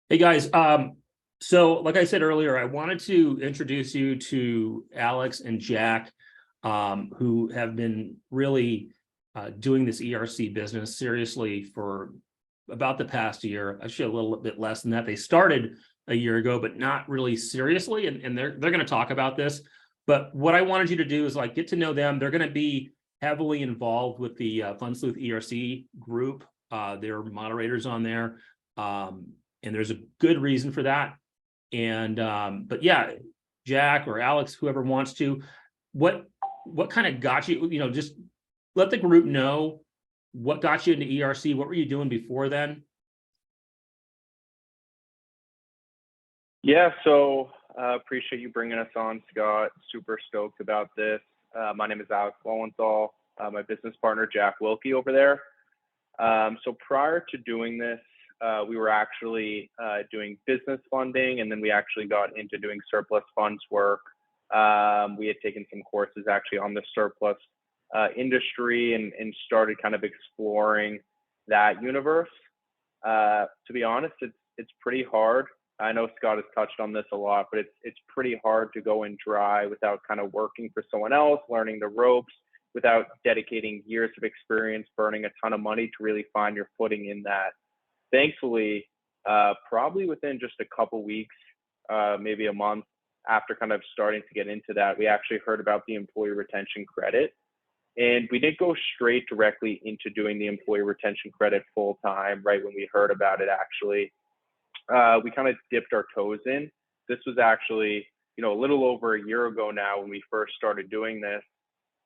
Hey guys, so like I said earlier, I wanted to introduce you to Alex and Jack, who have been really doing this ERC business seriously for about the past year. Actually, a little bit less than that. They started a year ago, but not really seriously, and they're going to talk about this. But what I wanted you to do is like get to know them. They're going to be heavily involved with the FundSleuth ERC group. They're moderators on there. And there's a good reason for that. And but yeah, Jack or Alex, whoever wants to, what kind of got you, just let the group know what got you into ERC. What were you doing before then? Yeah, so appreciate you bringing us on, Scott. Super stoked about this. My name is Alex Lowenthal. My business partner, Jack Wilkie, over there. So prior to doing this, we were actually doing business funding, and then we actually got into doing surplus funds work. We had taken some courses actually on the surplus industry and started kind of exploring that universe. To be honest, it's pretty hard. I know Scott has touched on this a lot, but it's pretty hard to go in dry without kind of working for someone else, learning the ropes, without dedicating years of experience, burning a ton of money to really find your footing in that. Thankfully, probably within just a couple weeks, maybe a month after kind of starting to get into that, we actually heard about the employee retention credit. And we didn't go straight directly into doing the employee retention credit full time, right when we heard about it, actually. We kind of dipped our toes in. This was actually, a little over a year ago now when we first started doing this.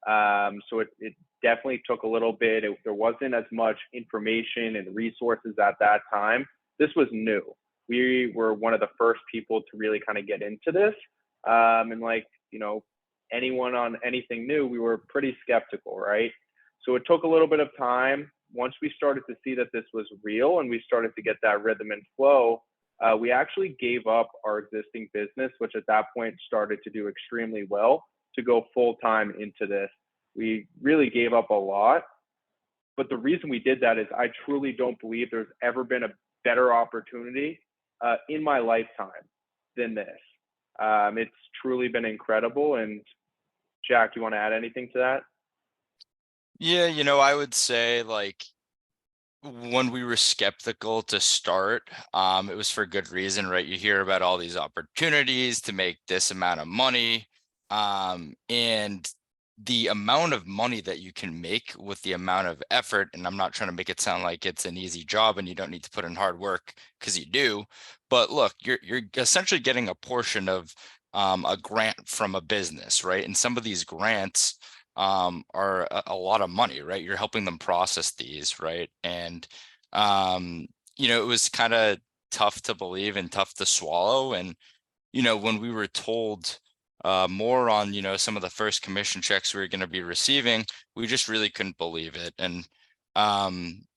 So it definitely took a little bit. There wasn't as much information and resources at that time. This was new. We were one of the first people to really kind of get into this. And like, anyone on anything new, we were pretty skeptical, right? So it took a little bit of time. Once we started to see that this was real and we started to get that rhythm and flow, we actually gave up our existing business, which at that point started to do extremely well, to go full time into this. We really gave up a lot. But the reason we did that is I truly don't believe there's ever been a better opportunity in my lifetime than this. It's truly been incredible. And Jack, do you want to add anything to that? Yeah, I would say like when we were skeptical to start, it was for good reason, right? You hear about all these opportunities to make this amount of money, and the amount of money that you can make with the amount of effort. And I'm not trying to make it sound like it's an easy job and you don't need to put in hard work, because you do. But look, you're essentially getting a portion of a grant from a business, right? And some of these grants are a lot of money, right? You're helping them process these, right? And it was kind of tough to believe and tough to swallow. And when we were told more on some of the first commission checks we were going to be receiving, we just really couldn't believe it. And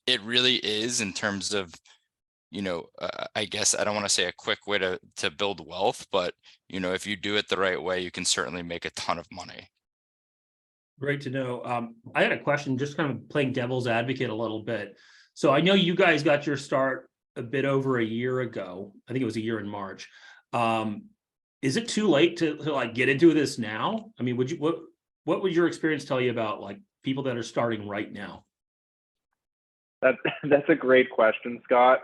it really is, in terms of I guess I don't want to say a quick way to build wealth, but if you do it the right way, you can certainly make a ton of money. Great to know. I had a question, just kind of playing devil's advocate a little bit. So I know you guys got your start a bit over a year ago. I think it was a year in March. Is it too late to like get into this now? I mean, what would your experience tell you about like people that are starting right now? That's a great question, Scott.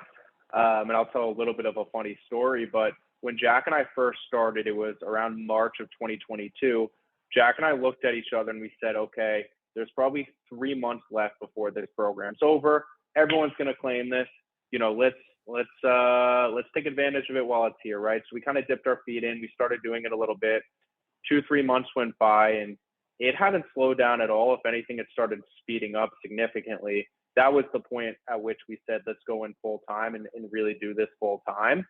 And I'll tell a little bit of a funny story. But when Jack and I first started, it was around March of 2022. Jack and I looked at each other and we said, okay, there's probably 3 months left before this program's over. Everyone's going to claim this. Let's take advantage of it while it's here, right? So we kind of dipped our feet in. We started doing it a little bit. 2-3 months went by and it hadn't slowed down at all. If anything, it started speeding up significantly. That was the point at which we said, let's go in full time and really do this full time.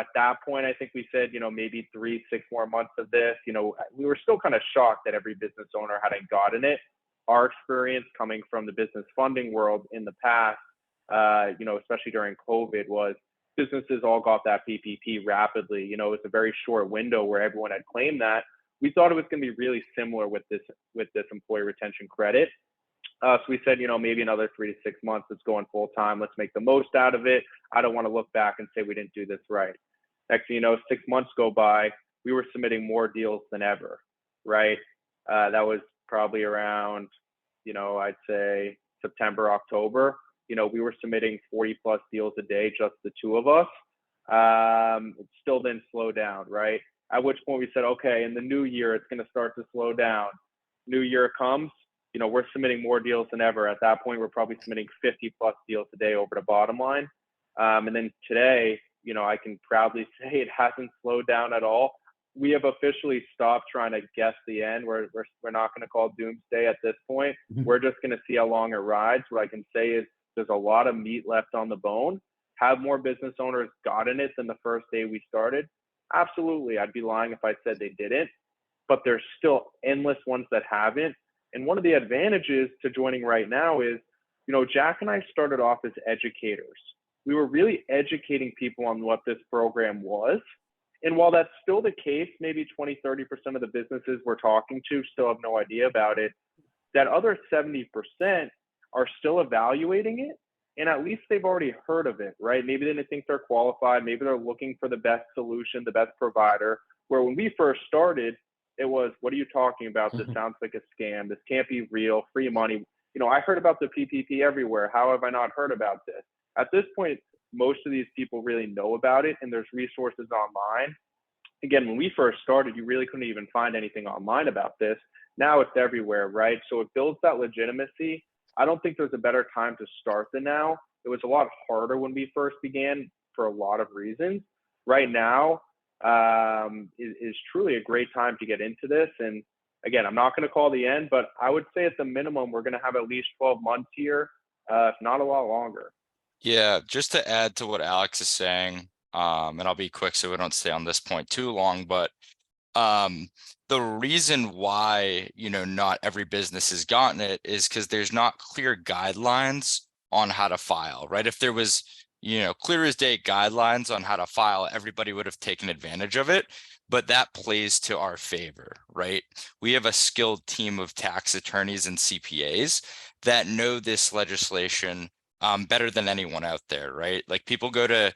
At that point, I think we said, maybe 3-6 more months of this. We were still kind of shocked that every business owner hadn't gotten it. Our experience coming from the business funding world in the past, especially during COVID, was businesses all got that PPP rapidly. It was a very short window where everyone had claimed that. We thought it was going to be really similar with this employee retention credit. So we said, maybe another 3 to 6 months, it's going full time. Let's make the most out of it. I don't want to look back and say we didn't do this right. Next thing you know, 6 months go by, we were submitting more deals than ever, right? That was probably around, I'd say September, October. We were submitting 40 plus deals a day, just the two of us. It still didn't slow down, right? At which point we said, okay, in the new year, it's going to start to slow down. New year comes, we're submitting more deals than ever. At that point, we're probably submitting 50 plus deals a day over to BottomLine. And then today, I can proudly say it hasn't slowed down at all. We have officially stopped trying to guess the end. We're not going to call doomsday at this point. We're just going to see how long it rides. What I can say is there's a lot of meat left on the bone. Have more business owners gotten it than the first day we started? Absolutely. I'd be lying if I said they didn't, but there's still endless ones that haven't. And one of the advantages to joining right now is, Jack and I started off as educators. We were really educating people on what this program was. And while that's still the case, maybe 20, 30% of the businesses we're talking to still have no idea about it. That other 70% are still evaluating it. And at least they've already heard of it, right? Maybe they didn't think they're qualified. Maybe they're looking for the best solution, the best provider. Where when we first started, it was, what are you talking about? This sounds like a scam. This can't be real, free money. I heard about the PPP everywhere. How have I not heard about this? At this point, most of these people really know about it, and there's resources online. Again, when we first started, you really couldn't even find anything online about this. Now it's everywhere, right? So it builds that legitimacy. I don't think there's a better time to start than now. It was a lot harder when we first began for a lot of reasons. Right now is truly a great time to get into this. And again, I'm not going to call the end, but I would say at the minimum, we're going to have at least 12 months here, if not a lot longer. Yeah, just to add to what Alex is saying, and I'll be quick so we don't stay on this point too long, but the reason why, not every business has gotten it is because there's not clear guidelines on how to file, right? If there was, clear as day guidelines on how to file, everybody would have taken advantage of it. But that plays to our favor, right? We have a skilled team of tax attorneys and CPAs that know this legislation better than anyone out there, right? Like people go to,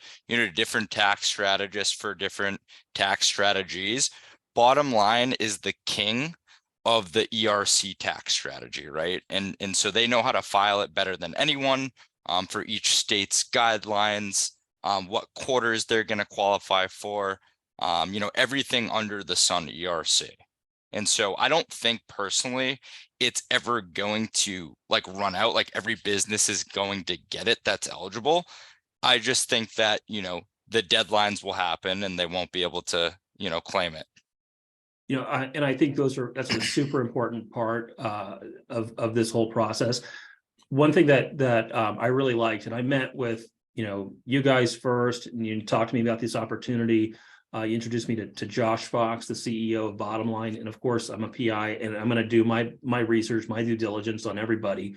different tax strategists for different tax strategies. BottomLine is the king of the ERC tax strategy, right? And so they know how to file it better than anyone for each state's guidelines, what quarters they're going to qualify for, everything under the sun ERC. And so I don't think personally it's ever going to run out, like every business is going to get it that's eligible. I just think that, the deadlines will happen and they won't be able to, claim it. And I think that's a super important part of this whole process. One thing that I really liked, and I met with you guys first, and you talked to me about this opportunity. You introduced me to Josh Fox, the CEO of BottomLine, and of course I'm a PI, and I'm going to do my research, my due diligence on everybody.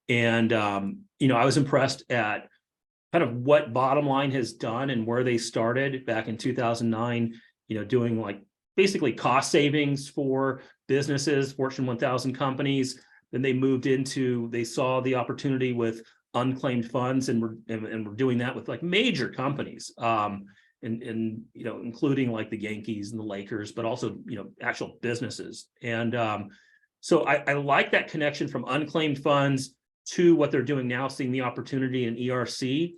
And I was impressed at kind of what BottomLine has done and where they started back in 2009. Doing basically cost savings for businesses, Fortune 1000 companies. Then they saw the opportunity with unclaimed funds, and we're doing that with major companies, and including the Yankees and the Lakers, but also actual businesses. And so I like that connection from unclaimed funds to what they're doing now, seeing the opportunity in ERC.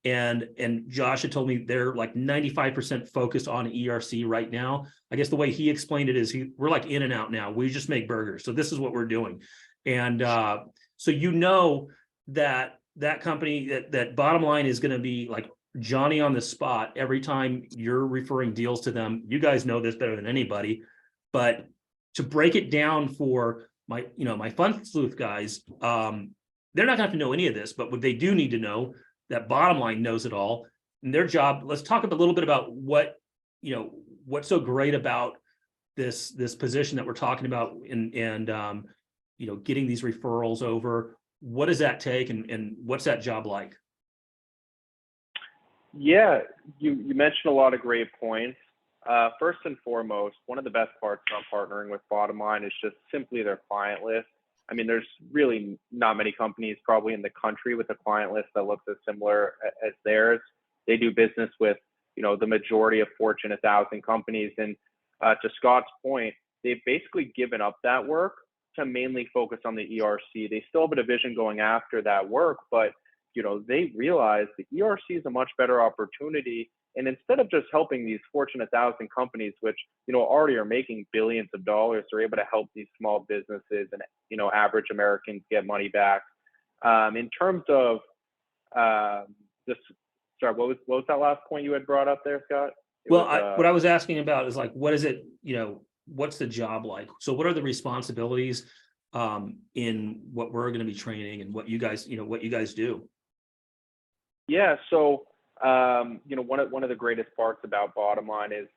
And Josh had told me they're 95% focused on ERC right now. I guess the way he explained it is we're in and out now. We just make burgers. So this is what we're doing. And so that company, that BottomLine is going to be Johnny on the spot every time you're referring deals to them. You guys know this better than anybody. But to break it down for my FundSleuth guys, they're not going to have to know any of this, but what they do need to know that BottomLine knows it all, and their job. Let's talk a little bit about what's so great about this position that we're talking about, and getting these referrals over. What does that take, and what's that job like? Yeah, you mentioned a lot of great points. First and foremost, one of the best parts about partnering with BottomLine is just simply their client list. I mean, there's really not many companies probably in the country with a client list that looks as similar as theirs. They do business with, the majority of Fortune 1000 companies. And to Scott's point, they've basically given up that work to mainly focus on the ERC. They still have a division going after that work, but they realize the ERC is a much better opportunity. And instead of just helping these Fortune 1000 companies, which already are making billions of dollars, they're able to help these small businesses and average Americans get money back. In terms of this, sorry, what was that last point you had brought up there, Scott? What I was asking about is like, what is it? What's the job like? So, what are the responsibilities in what we're going to be training and what you guys do? Yeah. So, one of the greatest parts about BottomLine is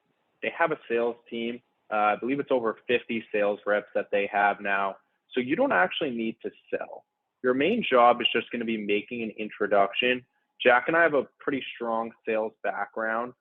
they have a sales team. I believe it's over 50 sales reps that they have now. So you don't actually need to sell. Your main job is just going to be making an introduction. Jack and I have a pretty strong sales background,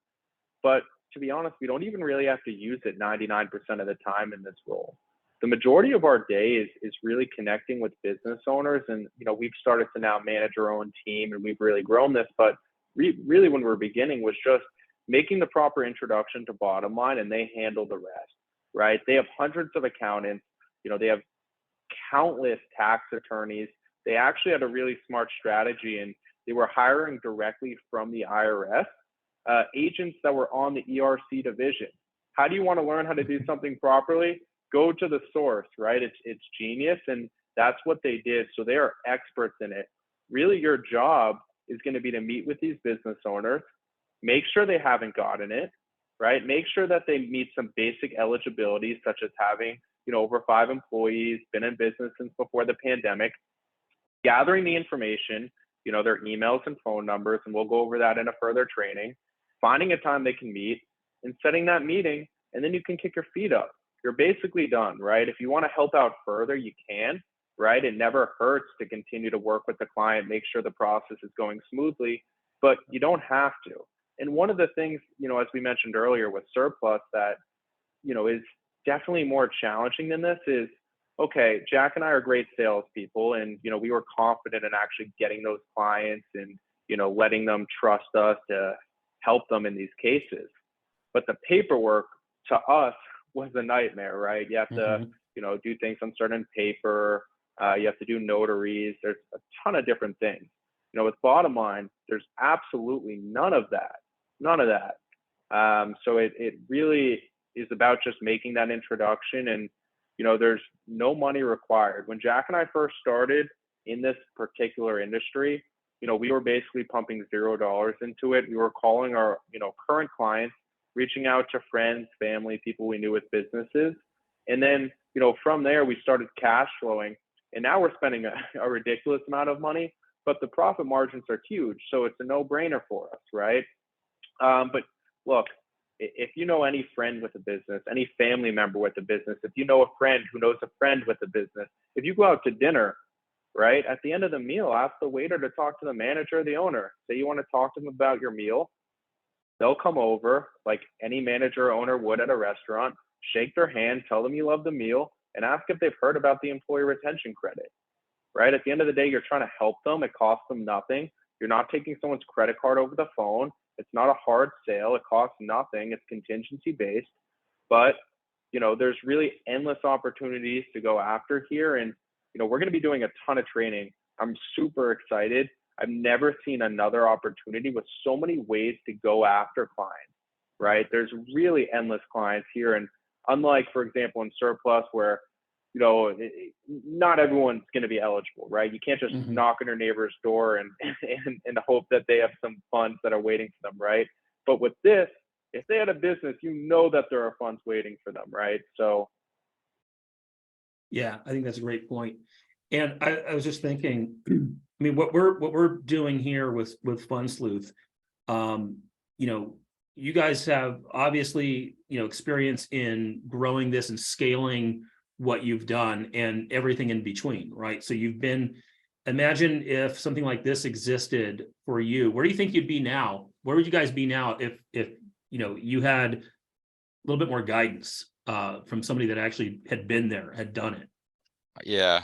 but to be honest, we don't even really have to use it 99% of the time in this role. The majority of our day is really connecting with business owners. And, we've started to now manage our own team and we've really grown this, but really when we're beginning was just making the proper introduction to BottomLine and they handle the rest, right? They have hundreds of accountants, they have countless tax attorneys. They actually had a really smart strategy and they were hiring directly from the IRS, agents that were on the ERC division. How do you want to learn how to do something properly? Go to the source, right? It's genius. And that's what they did. So they are experts in it. Really, your job is going to be to meet with these business owners, make sure they haven't gotten it, right? Make sure that they meet some basic eligibility, such as having, over 5 employees, been in business since before the pandemic, gathering the information, their emails and phone numbers, and we'll go over that in a further training, finding a time they can meet and setting that meeting, and then you can kick your feet up. You're basically done, right? If you want to help out further, you can, right? It never hurts to continue to work with the client, make sure the process is going smoothly, but you don't have to. And one of the things, as we mentioned earlier with surplus that, is definitely more challenging than this is, okay, Jack and I are great salespeople and, we were confident in actually getting those clients and, letting them trust us to help them in these cases. But the paperwork to us was a nightmare, right? You have to, do things on certain paper. You have to do notaries. There's a ton of different things. With BottomLine, there's absolutely none of that. So it really is about just making that introduction and, there's no money required. When Jack and I first started in this particular industry, we were basically pumping $0 into it. We were calling our, current clients, reaching out to friends, family, people we knew with businesses. And then, from there, we started cash flowing. And now we're spending a ridiculous amount of money, but the profit margins are huge. So it's a no-brainer for us, right? But look, if you know any friend with a business, any family member with a business, if you know a friend who knows a friend with a business, if you go out to dinner, right, at the end of the meal, ask the waiter to talk to the manager or the owner. Say you want to talk to them about your meal. They'll come over like any manager or owner would at a restaurant, shake their hand, tell them you love the meal, and ask if they've heard about the employee retention credit, right? At the end of the day, you're trying to help them. It costs them nothing. You're not taking someone's credit card over the phone. It's not a hard sale. It costs nothing. It's contingency based. But, there's really endless opportunities to go after here. And, we're going to be doing a ton of training. I'm super excited. I've never seen another opportunity with so many ways to go after clients, right? There's really endless clients here. And unlike, for example, in surplus where, not everyone's going to be eligible, right? You can't just knock on your neighbor's door and hope that they have some funds that are waiting for them, right? But with this, if they had a business, that there are funds waiting for them, right? So. Yeah, I think that's a great point. And I was just thinking, I mean, what we're doing here with FundSleuth, you guys have obviously, experience in growing this and scaling what you've done and everything in between, right? So imagine if something like this existed for you, where do you think you'd be now? Where would you guys be now if you had a little bit more guidance from somebody that actually had been there, had done it? Yeah.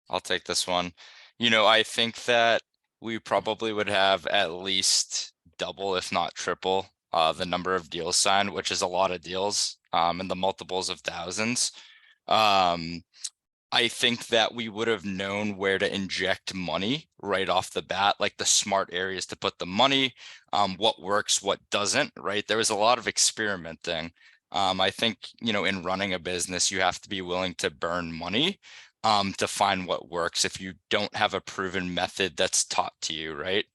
I'll take this one. I think that we probably would have at least double, if not triple, the number of deals signed, which is a lot of deals, in the multiples of thousands. I think that we would have known where to inject money right off the bat, like the smart areas to put the money, what works, what doesn't, right? There was a lot of experimenting. I think, in running a business, you have to be willing to burn money to find what works if you don't have a proven method that's taught to you, right?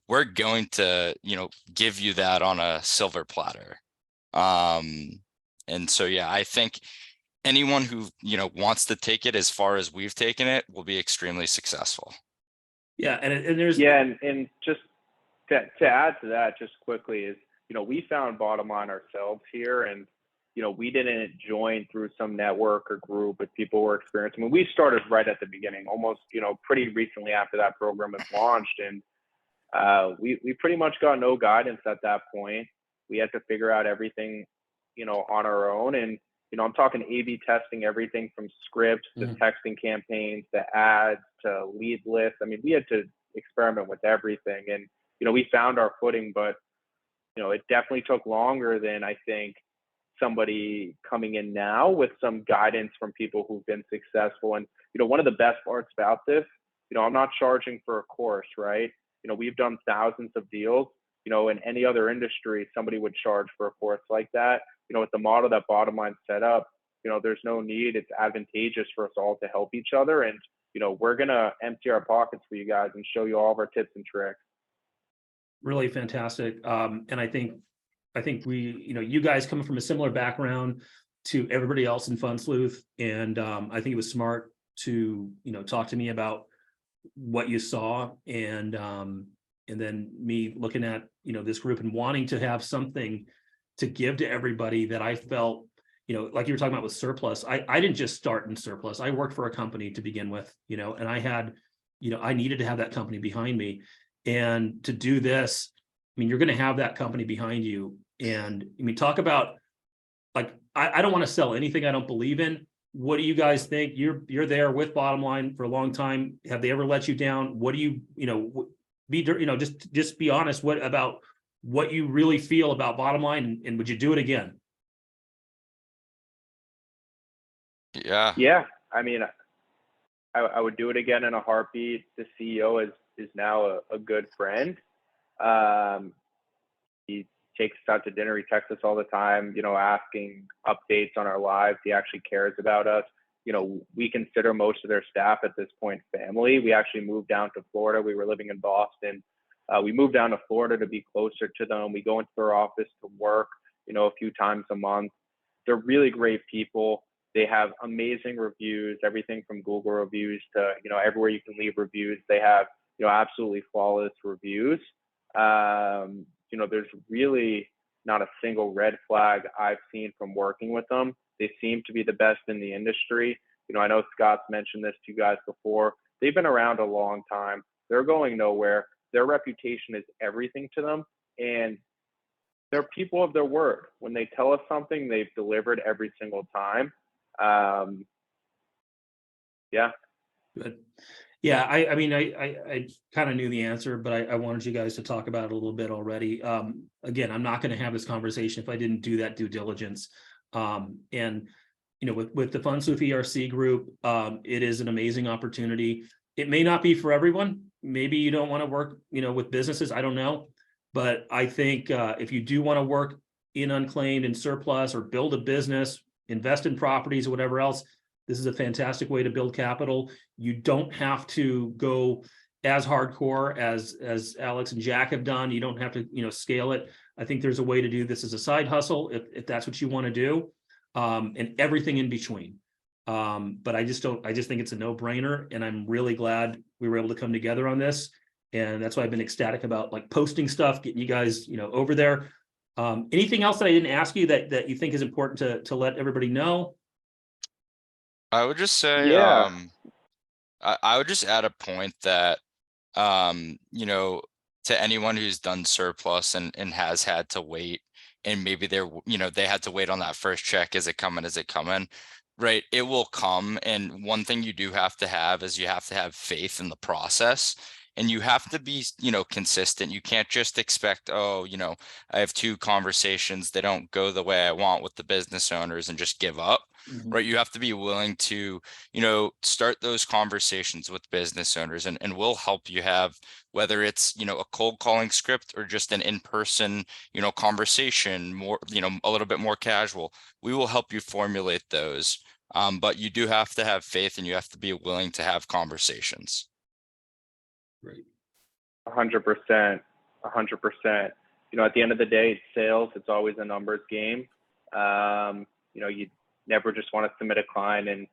We're going to, give you that on a silver platter. And so, yeah, I think anyone who, wants to take it as far as we've taken it will be extremely successful. Yeah. And there's, and just to add to that just quickly is, we found BottomLine ourselves here, and, we didn't join through some network or group with people who were experienced. I mean, we started right at the beginning, almost, pretty recently after that program was launched. And we pretty much got no guidance at that point. We had to figure out everything, on our own. And, I'm talking A/B testing everything from scripts to texting campaigns to ads to lead lists. I mean, we had to experiment with everything, and, we found our footing, but, it definitely took longer than I think somebody coming in now with some guidance from people who've been successful. And, one of the best parts about this, I'm not charging for a course, right? We've done thousands of deals. In any other industry, somebody would charge for a course like that. With the model that BottomLine set up, there's no need. It's advantageous for us all to help each other. And, we're going to empty our pockets for you guys and show you all of our tips and tricks. really fantastic. And I think we, you guys coming from a similar background to everybody else in FundSleuth. And I think it was smart to, talk to me about what you saw, and then me looking at, this group and wanting to have something to give to everybody that I felt, like you were talking about with surplus. I didn't just start in surplus. I worked for a company to begin with, and I had, I needed to have that company behind me. And to do this, I mean, you're going to have that company behind you. And I mean, talk about, like, I don't want to sell anything I don't believe in. What do you guys think? You're there with BottomLine for a long time. Have they ever let you down? What do you, just be honest. What about what you really feel about BottomLine, and would you do it again? Yeah. Yeah. I mean, I would do it again in a heartbeat. The CEO is now a good friend. He takes us out to dinner. He texts us all the time, asking updates on our lives. He actually cares about us. We consider most of their staff at this point family. We actually moved down to Florida. We were living in Boston. We moved down to Florida to be closer to them. We go into their office to work, a few times a month. They're really great people. They have amazing reviews, everything from Google reviews to, everywhere you can leave reviews. They have, absolutely flawless reviews. There's really not a single red flag I've seen from working with them. They seem to be the best in the industry. I know Scott's mentioned this to you guys before. They've been around a long time. They're going nowhere. Their reputation is everything to them. And they're people of their word. When they tell us something, they've delivered every single time. Yeah. Good. Yeah, I mean, I kind of knew the answer, but I wanted you guys to talk about it a little bit already. Again, I'm not going to have this conversation if I didn't do that due diligence. And with the FundSleuth ERC group, it is an amazing opportunity. It may not be for everyone. Maybe you don't want to work, with businesses. I don't know, but I think if you do want to work in unclaimed and surplus, or build a business, invest in properties or whatever else, this is a fantastic way to build capital. You don't have to go as hardcore as Alex and Jack have done. You don't have to, scale it. I think there's a way to do this as a side hustle if that's what you want to do, and everything in between. But I just think it's a no-brainer, and I'm really glad we were able to come together on this. And that's why I've been ecstatic about, like, posting stuff, getting you guys, over there. Anything else that I didn't ask you that you think is important to let everybody know? I would just say, Yeah. I would just add a point that, to anyone who's done surplus and has had to wait, and maybe they had to wait on that first check. Is it coming? right? It will come. And one thing you do have to have is you have to have faith in the process, and you have to be, consistent. You can't just expect, oh, I have 2 conversations, they don't go the way I want with the business owners, and just give up. Right. You have to be willing to, start those conversations with business owners, and we'll help you have, whether it's, a cold calling script or just an in-person, conversation, more, a little bit more casual. We will help you formulate those. But you do have to have faith, and you have to be willing to have conversations. Right. 100%. 100%. At the end of the day, it's sales. It's always a numbers game. You never just want to submit a client and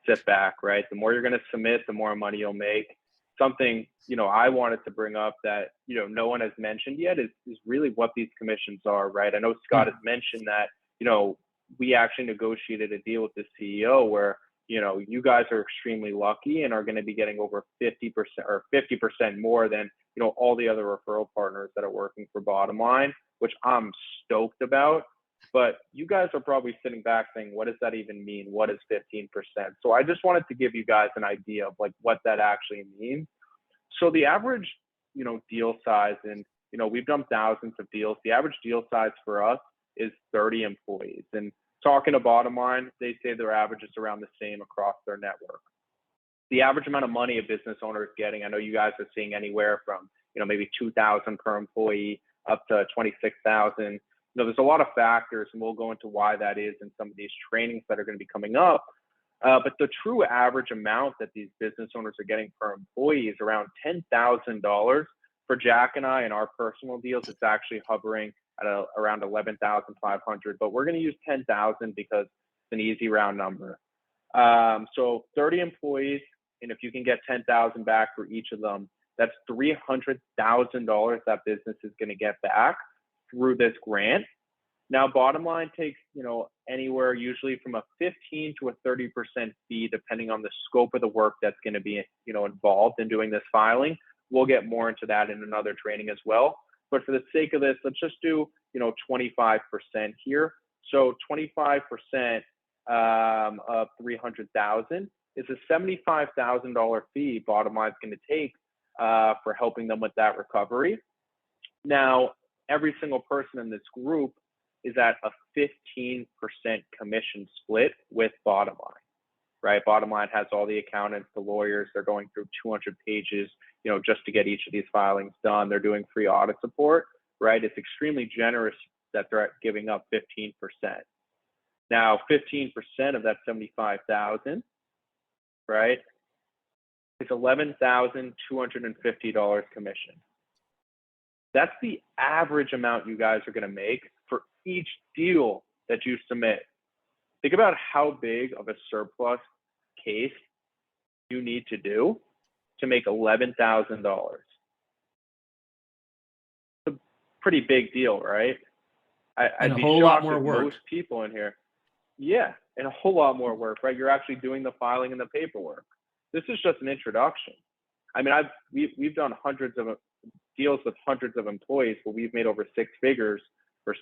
sit back, right? The more you're going to submit, the more money you'll make. Something, I wanted to bring up that, no one has mentioned yet is really what these commissions are, right? I know Scott has mentioned that, we actually negotiated a deal with the CEO where, you guys are extremely lucky and are going to be getting over 50% or 50% more than, all the other referral partners that are working for BottomLine, which I'm stoked about. But you guys are probably sitting back saying, what does that even mean? What is 15%? So I just wanted to give you guys an idea of like what that actually means. So the average, deal size, and, we've done thousands of deals. The average deal size for us is 30 employees. And talking to BottomLine, they say their average is around the same across their network. The average amount of money a business owner is getting, I know you guys are seeing anywhere from, maybe 2,000 per employee up to 26,000. There's a lot of factors, and we'll go into why that is in some of these trainings that are going to be coming up. But the true average amount that these business owners are getting per employee is around $10,000. For Jack and I, in our personal deals, it's actually hovering at around 11,500. But we're going to use 10,000 because it's an easy round number. So 30 employees, and if you can get 10,000 back for each of them, that's $300,000 that business is going to get back through this grant. Now, BottomLine takes, anywhere usually from a 15 to a 30% fee, depending on the scope of the work that's going to be, involved in doing this filing. We'll get more into that in another training as well. But for the sake of this, let's just do, 25% here. So 25% of 300,000 is a $75,000 fee BottomLine's going to take for helping them with that recovery. Now, every single person in this group is at a 15% commission split with BottomLine, right? BottomLine has all the accountants, the lawyers. They're going through 200 pages, just to get each of these filings done. They're doing free audit support, right? It's extremely generous that they're giving up 15%. Now, 15% of that 75,000, right, is $11,250 commission. That's the average amount you guys are going to make for each deal that you submit. Think about how big of a surplus case you need to do to make $11,000. It's a pretty big deal, right? I'd be shocked if most people in here. Yeah, and a whole lot more work, right? You're actually doing the filing and the paperwork. This is just an introduction. I mean, we've done hundreds of deals with hundreds of employees, but we've made over 6 figures for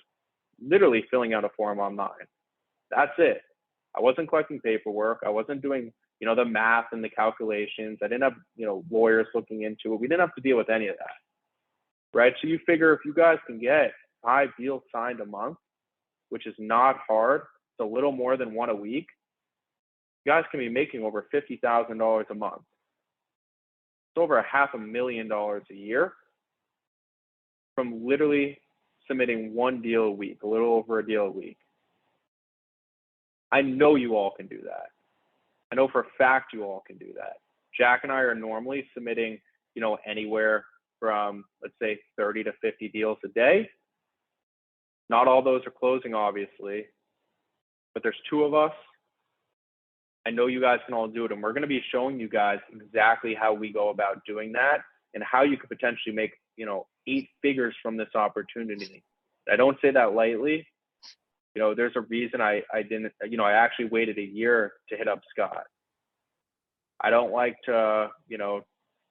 literally filling out a form online. That's it. I wasn't collecting paperwork. I wasn't doing, the math and the calculations. I didn't have, lawyers looking into it. We didn't have to deal with any of that, right? So you figure if you guys can get 5 deals signed a month, which is not hard, it's a little more than 1 a week, you guys can be making over $50,000 a month. It's over $500,000 a year from literally submitting 1 deal a week, a little over a deal a week. I know you all can do that. I know for a fact you all can do that. Jack and I are normally submitting, anywhere from, let's say, 30 to 50 deals a day. Not all those are closing, obviously, but there's 2 of us. I know you guys can all do it, and we're going to be showing you guys exactly how we go about doing that and how you could potentially make, 8 figures from this opportunity. I don't say that lightly. There's a reason I didn't, I actually waited a year to hit up Scott. I don't like to,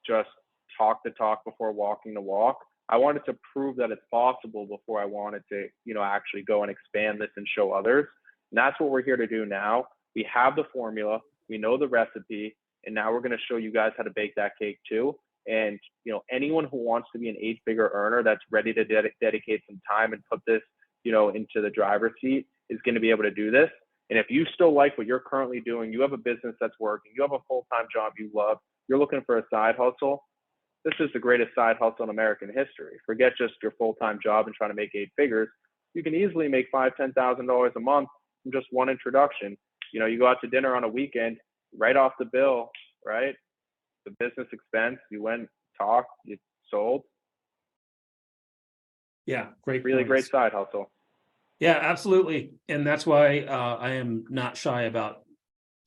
just talk the talk before walking the walk. I wanted to prove that it's possible before I wanted to, actually go and expand this and show others. And that's what we're here to do now. We have the formula, we know the recipe, and now we're going to show you guys how to bake that cake too. And anyone who wants to be an 8-figure earner that's ready to dedicate some time and put this into the driver's seat is going to be able to do this. And if you still like what you're currently doing, you have a business that's working, you have a full-time job you love, you're looking for a side hustle, this is the greatest side hustle in American history. Forget just your full-time job and trying to make 8 figures. You can easily make $5,000, $10,000 a month from just one introduction. You go out to dinner on a weekend, right off the bill, right? The business expense, you went, talked, you sold. Yeah, great. Really points. great side hustle. Yeah, absolutely. And that's why I am not shy about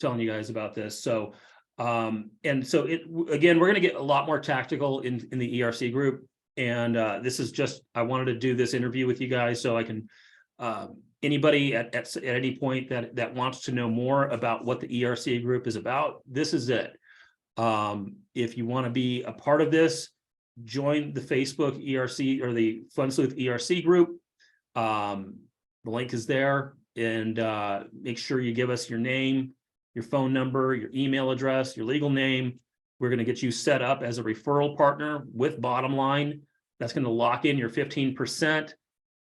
telling you guys about this. So, and so again, we're going to get a lot more tactical in the ERC group. And this is just, I wanted to do this interview with you guys so I can, anybody at any point that wants to know more about what the ERC group is about, this is it. If you want to be a part of this, join the Facebook ERC or the FundSleuth ERC group. The link is there, and make sure you give us your name, your phone number, your email address, your legal name. We're going to get you set up as a referral partner with BottomLine. That's going to lock in your 15%.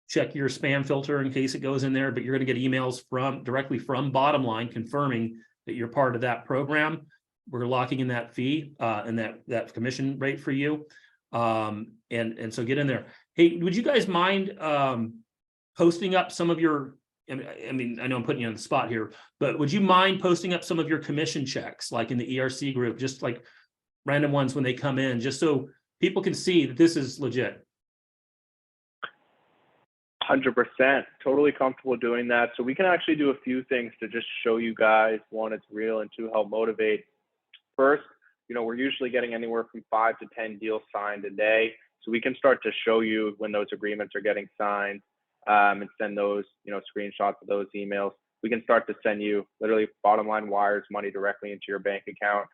Check your spam filter in case it goes in there, but you're going to get emails directly from BottomLine confirming that you're part of that program. We're locking in that fee and that commission rate for you. And so get in there. Hey, would you guys mind posting up some of your, I mean, I know I'm putting you on the spot here, but would you mind posting up some of your commission checks, like in the ERC group, just like random ones when they come in, just so people can see that this is legit? 100%. Totally comfortable doing that. So we can actually do a few things to just show you guys, one, it's real, and two, help motivate. First, we're usually getting anywhere from 5 to 10 deals signed a day. So we can start to show you when those agreements are getting signed and send those, screenshots of those emails. We can start to send you literally BottomLine wires money directly into your bank account.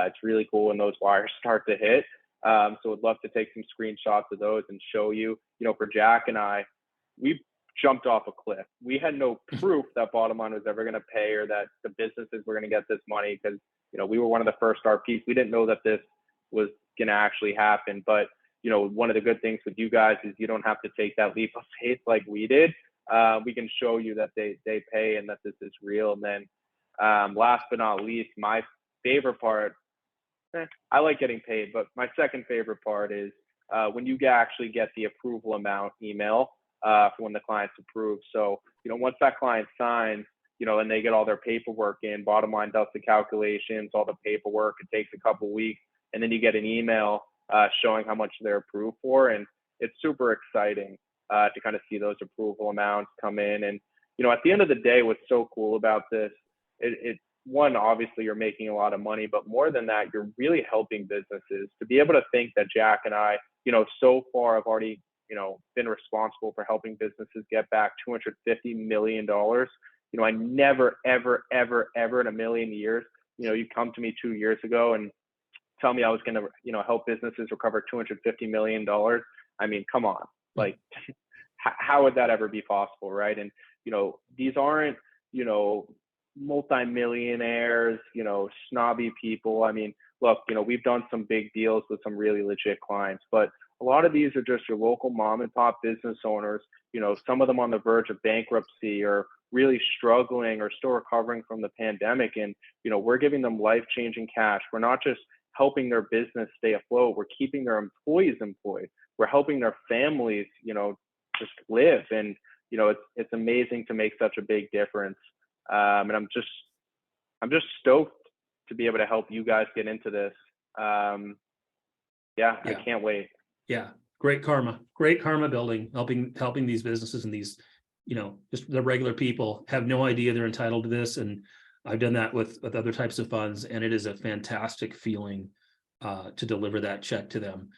It's really cool when those wires start to hit. So I'd love to take some screenshots of those and show you. For Jack and I, we jumped off a cliff. We had no proof that BottomLine was ever going to pay or that the businesses were going to get this money because, we were one of the first RPs. We didn't know that this was going to actually happen. But, one of the good things with you guys is you don't have to take that leap of faith like we did. We can show you that they pay and that this is real. And then last but not least, my favorite part, I like getting paid, but my second favorite part is when you actually get the approval amount email for when the client's approved. So, once that client signs, and they get all their paperwork in, BottomLine does the calculations, all the paperwork, it takes a couple weeks, and then you get an email showing how much they're approved for. And it's super exciting to kind of see those approval amounts come in. And, at the end of the day, what's so cool about this, it's one, obviously you're making a lot of money, but more than that, you're really helping businesses. To be able to think that Jack and I, so far have already, been responsible for helping businesses get back $250 million. I never, ever, ever, ever in a million years, you come to me 2 years ago and tell me I was going to, help businesses recover $250 million. I mean, come on, like, how would that ever be possible, right? And, these aren't, multimillionaires, snobby people. I mean, look, we've done some big deals with some really legit clients, but a lot of these are just your local mom and pop business owners, some of them on the verge of bankruptcy or really struggling or still recovering from the pandemic. And, we're giving them life-changing cash. We're not just helping their business stay afloat. We're keeping their employees employed. We're helping their families, just live. And, it's amazing to make such a big difference. And I'm just stoked to be able to help you guys get into this. Yeah, I can't wait. Yeah. Great karma building, helping these businesses and these, just the regular people have no idea they're entitled to this. And I've done that with other types of funds, and it is a fantastic feeling to deliver that check to them.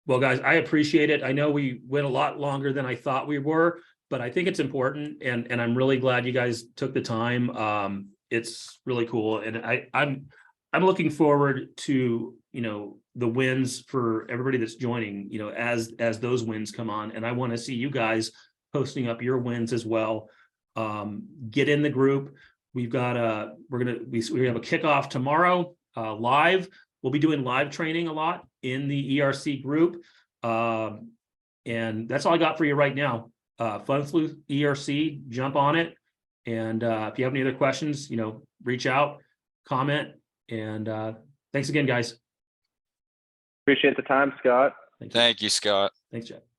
Well, guys, I appreciate it. I know we went a lot longer than I thought we were, but I think it's important, and I'm really glad you guys took the time. It's really cool, and I'm looking forward to the wins for everybody that's joining. As those wins come on, and I want to see you guys posting up your wins as well. Get in the group. we've got we have a kickoff tomorrow live. We'll be doing live training a lot in the ERC group. And that's all I got for you right now. FundSleuth ERC, jump on it. And if you have any other questions, reach out, comment, and thanks again, guys. Appreciate the time, Scott. Thank you. Thank you, Scott. Thanks, Jeff.